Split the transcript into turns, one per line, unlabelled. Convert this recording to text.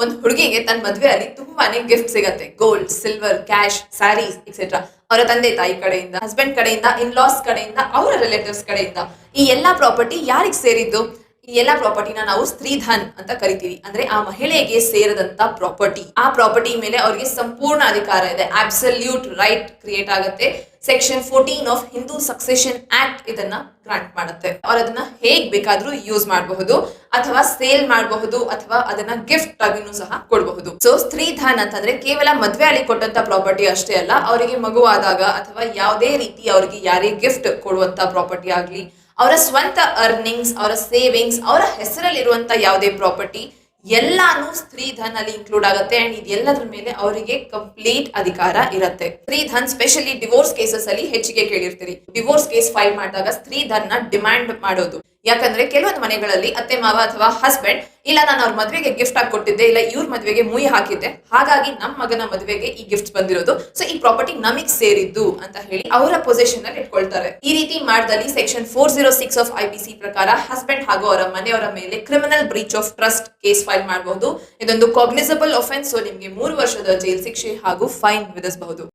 ಒಂದು ಹುಡುಗಿಗೆ ತನ್ನ ಮದ್ವೆಯಲ್ಲಿ ತುಂಬಾನೇ ಗಿಫ್ಟ್ ಸಿಗತ್ತೆ. Gold, silver, cash, saris etcetera. ಅವರ ತಂದೆ ತಾಯಿ ಕಡೆಯಿಂದ, ಹಸ್ಬೆಂಡ್ ಕಡೆಯಿಂದ, ಇನ್ಲಾಸ್ ಕಡೆಯಿಂದ, ಅವರ ರಿಲೇಟಿವ್ಸ್ ಕಡೆಯಿಂದ ಈ ಎಲ್ಲಾ ಪ್ರಾಪರ್ಟಿ ಯಾರಿಗೆ ಸೇರಿದ್ದು? ಈ ಎಲ್ಲಾ ಪ್ರಾಪರ್ಟಿನ ನಾವು ಸ್ತ್ರೀಧನ್ ಅಂತ ಕರಿತೀವಿ. ಅಂದ್ರೆ ಆ ಮಹಿಳೆಗೆ ಸೇರದಂತ ಪ್ರಾಪರ್ಟಿ. ಆ ಪ್ರಾಪರ್ಟಿ ಮೇಲೆ ಅವರಿಗೆ ಸಂಪೂರ್ಣ ಅಧಿಕಾರ ಇದೆ. ಅಬ್ಸಲ್ಯೂಟ್ ರೈಟ್ ಕ್ರಿಯೇಟ್ ಆಗುತ್ತೆ. Section 14 of Hindu succession act ಇದನ್ನ ಗ್ರಾಂಟ್ ಮಾಡುತ್ತೆ. ಅವ್ರು ಅದನ್ನ ಹೇಗ್ ಬೇಕಾದ್ರೂ ಯೂಸ್ ಮಾಡಬಹುದು, ಅಥವಾ ಸೇಲ್ ಮಾಡಬಹುದು, ಅಥವಾ ಅದನ್ನ ಗಿಫ್ಟ್ ಆಗಿನೂ ಸಹ ಕೊಡಬಹುದು. ಸೊ ಸ್ತ್ರೀಧನ್ ಅಂತಂದ್ರೆ ಕೇವಲ ಮದ್ವೆ ಅಲ್ಲಿ ಕೊಟ್ಟಂತ ಪ್ರಾಪರ್ಟಿ ಅಷ್ಟೇ ಅಲ್ಲ, ಅವರಿಗೆ ಮಗುವಾದಾಗ ಅಥವಾ ಯಾವುದೇ ರೀತಿ ಅವರಿಗೆ ಯಾರೇ ಗಿಫ್ಟ್ ಕೊಡುವಂತ ಪ್ರಾಪರ್ಟಿ ಆಗ್ಲಿ, ಅವರ ಸ್ವಂತ ಅರ್ನಿಂಗ್ಸ್, ಅವರ ಸೇವಿಂಗ್ಸ್, ಅವರ ಹೆಸರಲ್ಲಿರುವಂತ ಯಾವುದೇ ಪ್ರಾಪರ್ಟಿ ಎಲ್ಲಾನು ಸ್ತ್ರೀಧನ್ ಅಲ್ಲಿ ಇನ್ಕ್ಲೂಡ್ ಆಗುತ್ತೆ. ಅಂಡ್ ಇದೆಲ್ಲದ್ರ ಮೇಲೆ ಅವರಿಗೆ ಕಂಪ್ಲೀಟ್ ಅಧಿಕಾರ ಇರುತ್ತೆ. ಸ್ತ್ರೀಧನ್ ಸ್ಪೆಷಲಿ ಡಿವೋರ್ಸ್ ಕೇಸಸ್ ಅಲ್ಲಿ ಹೆಚ್ಚಿಗೆ ಕೇಳಿರ್ತೀರಿ. ಡಿವೋರ್ಸ್ ಕೇಸ್ ಫೈಲ್ ಮಾಡಿದಾಗ ಸ್ತ್ರೀಧನ್ ನ ಡಿಮ್ಯಾಂಡ್ ಮಾಡೋದು. ಯಾಕಂದ್ರೆ ಕೆಲವೊಂದು ಮನೆಗಳಲ್ಲಿ ಅತ್ತೆ ಮಾವ ಅಥವಾ ಹಸ್ಬೆಂಡ್, ಇಲ್ಲ ನಾನು ಅವ್ರ ಮದ್ವೆಗೆ ಗಿಫ್ಟ್ ಆಗಿ ಕೊಟ್ಟಿದ್ದೆ, ಇಲ್ಲ ಇವ್ರ ಮದ್ವೆಗೆ ಮುಯಿ ಹಾಕಿದ್ದೆ, ಹಾಗಾಗಿ ನಮ್ಮ ಮಗನ ಮದ್ವೆಗೆ ಈ ಗಿಫ್ಟ್ ಬಂದಿರೋದು, ಸೊ ಈ ಪ್ರಾಪರ್ಟಿ ನಮಗ್ ಸೇರಿದ್ದು ಅಂತ ಹೇಳಿ ಅವರ ಪೊಸಿಷನ್ ಅಲ್ಲಿ ಇಟ್ಕೊಳ್ತಾರೆ. ಈ ರೀತಿ ಮಾಡಿದಲ್ಲಿ ಸೆಕ್ಷನ್ 406 ಆಫ್ IPC ಪ್ರಕಾರ ಹಸ್ಬೆಂಡ್ ಹಾಗೂ ಅವರ ಮನೆಯವರ ಮೇಲೆ criminal breach of trust case file ಮಾಡಬಹುದು. ಇದೊಂದು ಕಾಗ್ನಿಸಬಲ್ ಒಫೆನ್ಸ್. ಸೊ ನಿಮ್ಗೆ 3 ವರ್ಷದ ಜೈಲ್ ಶಿಕ್ಷೆ ಹಾಗೂ ಫೈನ್ ವಿಧಿಸಬಹುದು.